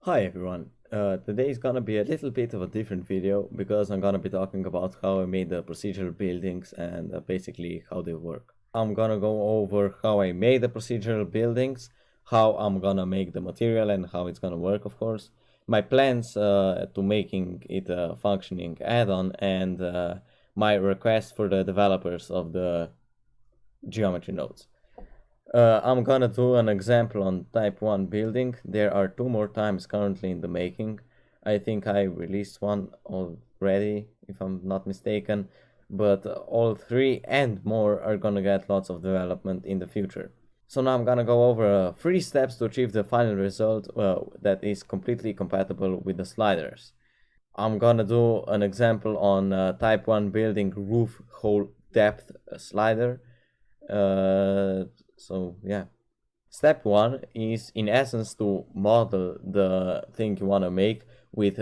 Hi everyone, today is gonna be a little bit of a different video because I'm gonna be talking about how I made the procedural buildings and basically how they work. I'm gonna go over how I made the procedural buildings, how I'm gonna make the material and how it's gonna work, of course, my plans to making it a functioning add-on, and my request for the developers of the geometry nodes. I'm gonna do an example on type 1 building. There are two more times currently in the making. I think I released one already, if I'm not mistaken, but all three and more are gonna get lots of development in the future. So now I'm gonna go over 3 steps to achieve the final result that is completely compatible with the sliders. I'm gonna do an example on type 1 building roof hole depth slider. So yeah. Step 1 is in essence to model the thing you want to make with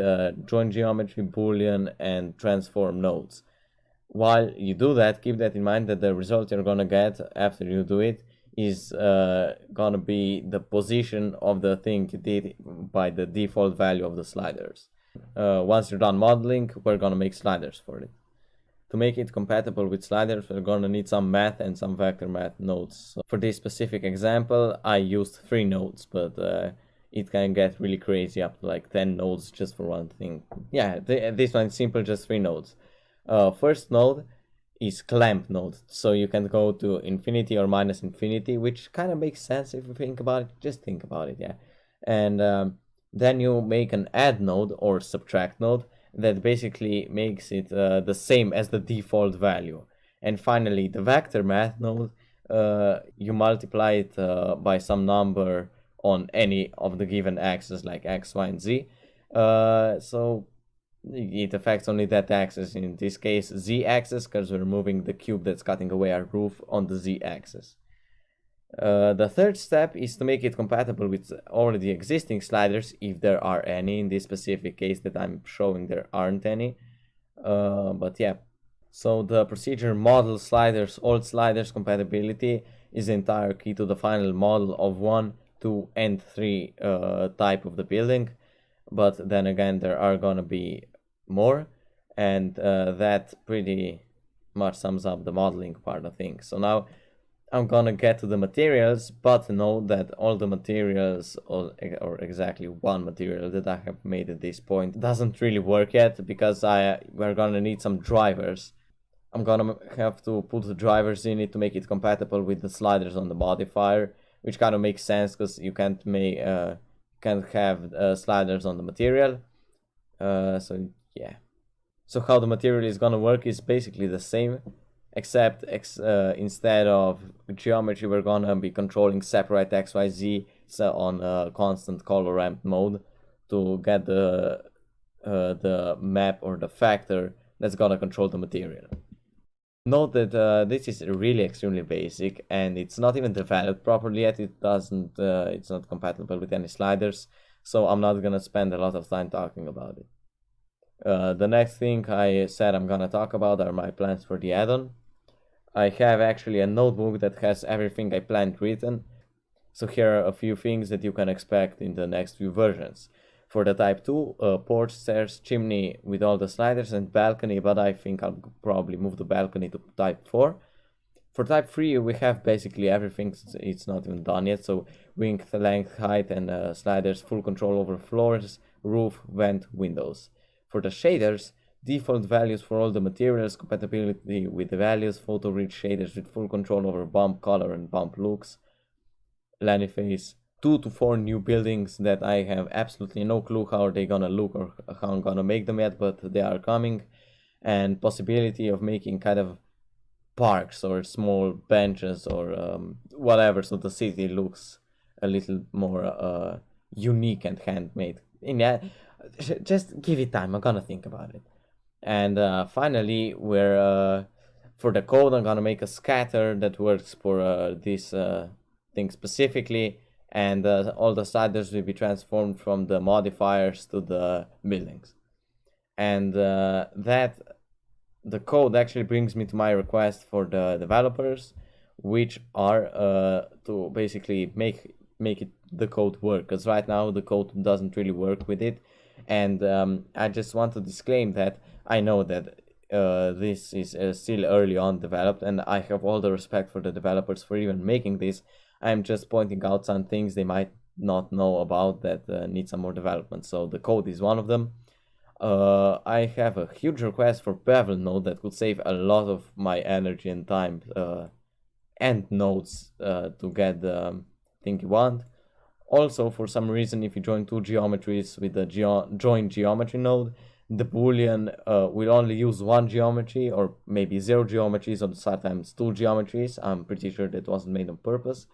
joint geometry, boolean and transform nodes. While you do that, keep that in mind that the result you're gonna get after you do it is gonna be the position of the thing you did by the default value of the sliders. Once you're done modeling, we're gonna make sliders for it. To make it compatible with sliders, we're gonna need some math and some vector math nodes. So for this specific example, I used 3 nodes, but it can get really crazy up to like 10 nodes just for one thing. Yeah, this one's simple, just 3 nodes. First node is clamp node, so you can go to infinity or minus infinity, which kind of makes sense if you think about it. Just think about it, yeah. And then you make an add node or subtract node that basically makes it the same as the default value. And finally, the vector math node, you multiply it by some number on any of the given axes like x, y, and z. So it affects only that axis, in this case z-axis, because we're moving the cube that's cutting away our roof on the z-axis. The third step is to make it compatible with already existing sliders, if there are any. In this specific case that I'm showing, there aren't any. But yeah. So the procedure model sliders, old sliders compatibility is the entire key to the final model of 1, 2, and 3 type of the building. But then again, there are gonna be more, and that pretty much sums up the modeling part of things. So now I'm gonna get to the materials, but note that all the materials, or exactly one material that I have made at this point, doesn't really work yet, because we're gonna need some drivers. I'm gonna have to put the drivers in it to make it compatible with the sliders on the modifier, which kind of makes sense because you can't have sliders on the material. So yeah. So how the material is gonna work is basically the same, except instead of geometry, we're gonna be controlling separate XYZ on a constant color ramp mode to get the map or the factor that's gonna control the material. Note that this is really extremely basic and it's not even developed properly yet. It's not compatible with any sliders, so I'm not gonna spend a lot of time talking about it. The next thing I said I'm gonna talk about are my plans for the add-on. I have actually a notebook that has everything I planned written, so here are a few things that you can expect in the next few versions. For the type 2, porch, stairs, chimney with all the sliders, and balcony, but I think I'll probably move the balcony to type 4. For type 3 we have basically everything, it's not even done yet, so width, length, height, and sliders, full control over floors, roof, vent, windows. For the shaders, default values for all the materials, compatibility with the values, photo reach shaders with full control over bump color and bump looks, Lanyface, 2 to 4 new buildings that I have absolutely no clue how they're gonna look or how I'm gonna make them yet, but they are coming, and possibility of making kind of parks or small benches or whatever, so the city looks a little more unique and handmade. And yeah, just give it time, I'm gonna think about it. And finally, for the code, I'm gonna make a scatter that works for this thing specifically, and all the sliders will be transformed from the modifiers to the buildings. And the code actually brings me to my request for the developers, which are to basically make it the code work, because right now the code doesn't really work with it. And I just want to disclaim that I know that this is still early on developed, and I have all the respect for the developers for even making this. I'm just pointing out some things they might not know about that need some more development. So the code is one of them. I have a huge request for Bevel node that could save a lot of my energy and time and nodes to get the thing you want. Also, for some reason, if you join two geometries with the join geometry node, the boolean will only use one geometry or maybe zero geometries or sometimes two geometries. I'm pretty sure that wasn't made on purpose.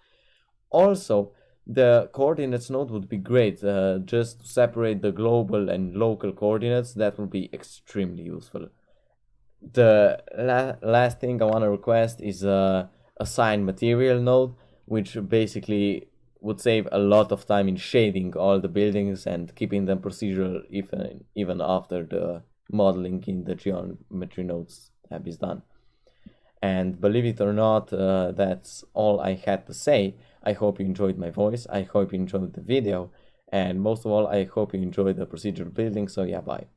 Also, the coordinates node would be great, just to separate the global and local coordinates. That would be extremely useful. The last thing I want to request is a assign material node, which basically would save a lot of time in shading all the buildings and keeping them procedural even after the modeling in the geometry nodes tab is done. And believe it or not, that's all I had to say. I hope you enjoyed my voice. I hope you enjoyed the video. And most of all, I hope you enjoyed the procedural building. So yeah, bye.